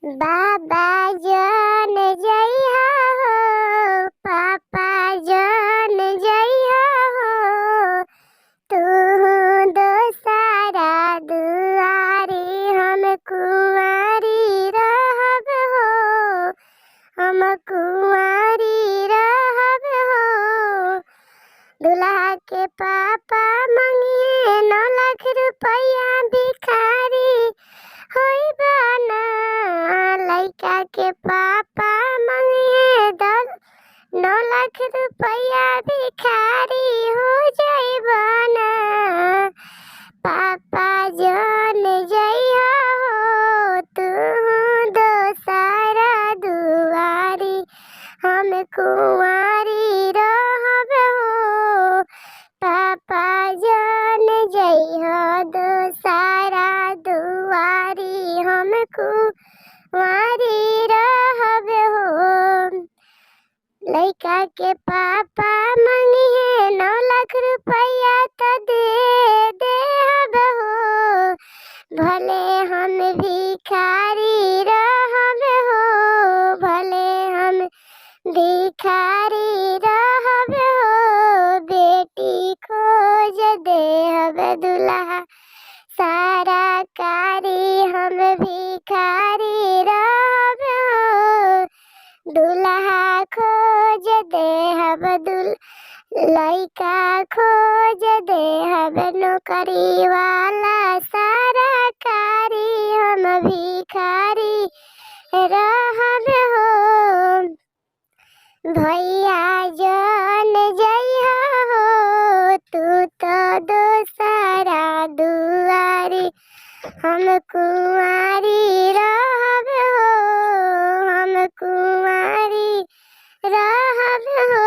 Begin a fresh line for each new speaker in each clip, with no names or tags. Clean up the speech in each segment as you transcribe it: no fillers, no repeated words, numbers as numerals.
बाबा जान जइहा हो, पापा जान जइहा हो, तू दोसरा दुआरी हम कुंवारी रहब हो, हम कुंवारी रहब हो। दूल्हा के पापा मंगिए 9 लाख रुपया भिखारी होई बना। लइका के पापा मंगिए 9 लाख रुपया भिखारी हो जाई बना। पापा जान जइहा हो, तू दोसरा दुआरी हम कुंवारी रहब हो। पापा जान जइहा दोसरा दुआरी हम कुंवारी रहब हो। लइका के पापा मंगिए 9 लाख रुपया त दे देहब हो, भले हम भिखारी रहब हो, भले हम भिखारी रहब हो। बेटी खोज देहब दुल्हा सारा कारी हम भिखारी रहब हो। दुल्हा खोज देहब लइका खोज देहब नौकरी वाला सारा कारी हम भिखारी रहब हो। भैया जान जइहा हो, तू तो दोसरा दुआरी हम कुंवारी रहब हो, हम कुंवारी रहब हो।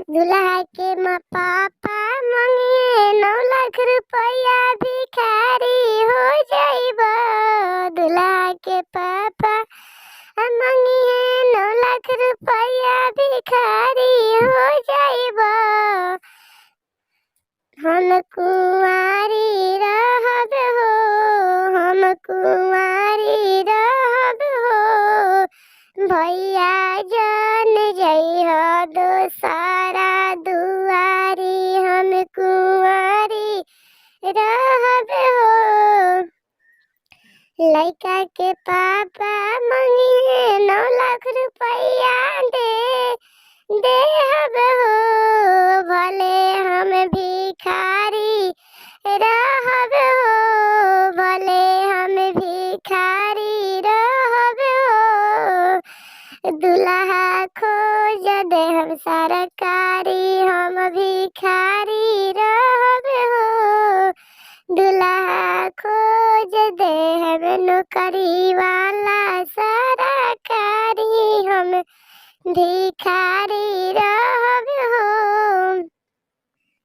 दूल्हा के पापा मंगिए 9 लाख रुपया भिखारी हो जाइब। दूल्हा के पापा मंगिए 9 लाख रुपया भिखारी हो जाइब। हम कुंवारी रहब हो, हम कुंवारी रहब हो। भैया जान जइहा दोसरा दुआरी हम कुंवारी रहब हो। लइका के पापा मंगिए 9 लाख रुपया देहब हो, भले हम भिखारी रहब हो, भले हम भिखारी रहब हो। दूल्हा खोज देहब सरकारी हम भिखारी रहब हो। दूल्हा खोज देहब नौकरी वाला सरकारी हम भिखारी